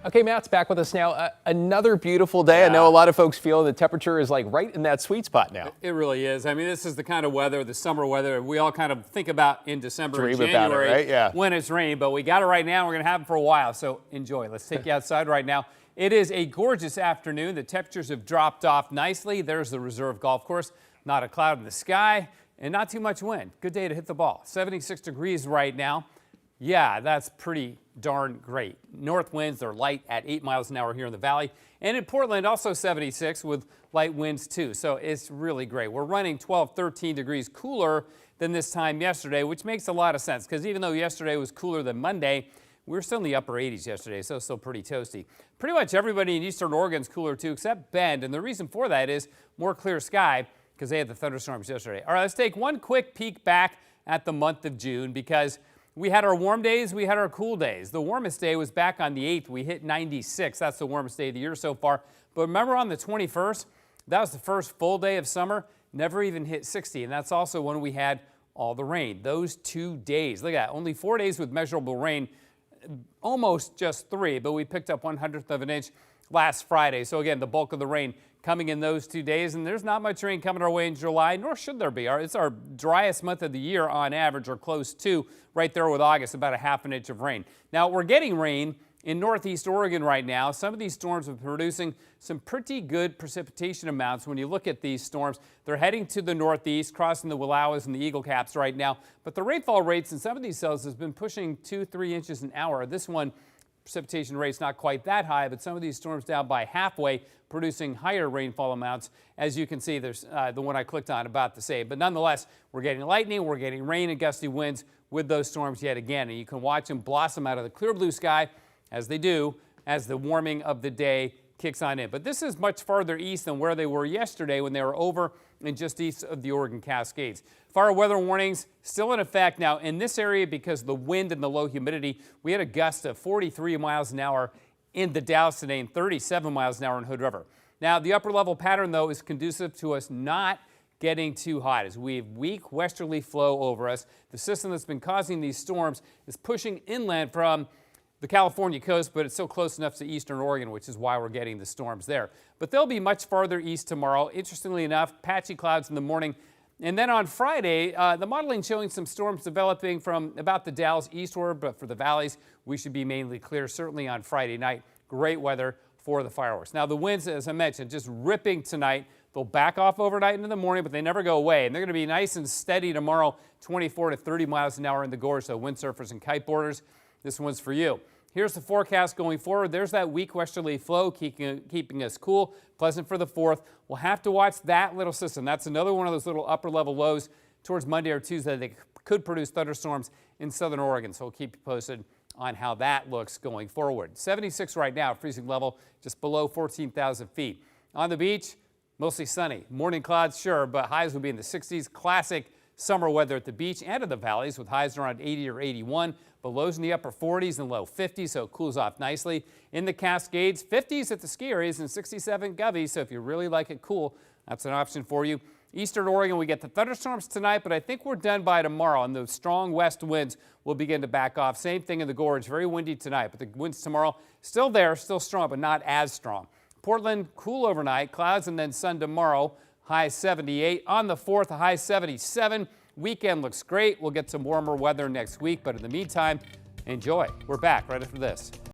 Okay, Matt's back with us now. Another beautiful day. Yeah. I know a lot of folks feel the temperature is like right in that sweet spot now. It really is. I mean, this is the kind of weather, the summer weather we all kind of think about in December and Dream January about it, right? Yeah. when it's raining. But we got it right now. We're going to have it for a while. So enjoy. Let's take you outside right now. It is a gorgeous afternoon. The temperatures have dropped off nicely. There's the reserve golf course. Not a cloud in the sky and not too much wind. Good day to hit the ball. 76 degrees right now. Yeah, that's pretty darn great. North winds, they're light at 8 miles an hour here in the valley. And in Portland, also 76 with light winds too. So it's really great. We're running 12, 13 degrees cooler than this time yesterday, which makes a lot of sense because even though yesterday was cooler than Monday, we were still in the upper 80s yesterday, so still pretty toasty. Pretty much everybody in eastern Oregon's cooler too, except Bend. And the reason for that is more clear sky because they had the thunderstorms yesterday. All right, let's take one quick peek back at the month of June because we had our warm days, we had our cool days. The warmest day was back on the 8th. We hit 96. That's the warmest day of the year so far. But remember on the 21st, that was the first full day of summer, never even hit 60. And that's also when we had all the rain. Those 2 days, look at that, only 4 days with measurable rain, almost just 3, but we picked up 1/100th of an inch last Friday. So again, the bulk of the rain coming in those 2 days, and there's not much rain coming our way in July, nor should there be. It's our driest month of the year on average, or close to, right there with August, about 1/2 inch of rain. Now, we're getting rain in northeast Oregon right now. Some of these storms are producing some pretty good precipitation amounts. When you look at these storms, they're heading to the northeast, crossing the Willowas and the Eagle Caps right now. But the rainfall rates in some of these cells has been pushing 2-3 inches an hour. This one, precipitation rate's not quite that high, but some of these storms down by halfway, producing higher rainfall amounts. As you can see, there's the one I clicked on about the same. But nonetheless, we're getting lightning, we're getting rain and gusty winds with those storms yet again. And you can watch them blossom out of the clear blue sky as they do as the warming of the day kicks on in. But this is much farther east than where they were yesterday when they were over and just east of the Oregon Cascades. Fire weather warnings still in effect. Now in this area, because of the wind and the low humidity, we had a gust of 43 miles an hour in the Dalles today and 37 miles an hour in Hood River. Now the upper level pattern though is conducive to us not getting too hot as we have weak westerly flow over us. The system that's been causing these storms is pushing inland from the California coast, but it's still close enough to eastern Oregon, which is why we're getting the storms there. But they'll be much farther east tomorrow. Interestingly enough, patchy clouds in the morning. And then on Friday, the modeling showing some storms developing from about the Dalles eastward, but for the valleys, we should be mainly clear, certainly on Friday night. Great weather for the fireworks. Now the winds, as I mentioned, just ripping tonight. They'll back off overnight into the morning, but they never go away. And they're going to be nice and steady tomorrow, 24 to 30 miles an hour in the gorge, so windsurfers and kiteboarders. This one's for you. Here's the forecast going forward. There's that weak westerly flow keeping us cool, pleasant for the 4th. We'll have to watch that little system. That's another one of those little upper level lows towards Monday or Tuesday that could produce thunderstorms in southern Oregon. So we'll keep you posted on how that looks going forward. 76 right now, freezing level just below 14,000 feet. On the beach, mostly sunny. Morning clouds, sure, but highs will be in the 60s. Classic summer weather at the beach and in the valleys with highs around 80 or 81, but lows in the upper 40s and low 50s, so it cools off nicely. In the Cascades, 50s at the ski areas and 67 Govey, so if you really like it cool, that's an option for you. Eastern Oregon, we get the thunderstorms tonight, but I think we're done by tomorrow, and those strong west winds will begin to back off. Same thing in the gorge, very windy tonight, but the winds tomorrow still there, still strong, but not as strong. Portland, cool overnight, clouds and then sun tomorrow. High 78. On the 4th, a high 77. Weekend looks great. We'll get some warmer weather next week, but in the meantime, enjoy. We're back right after this.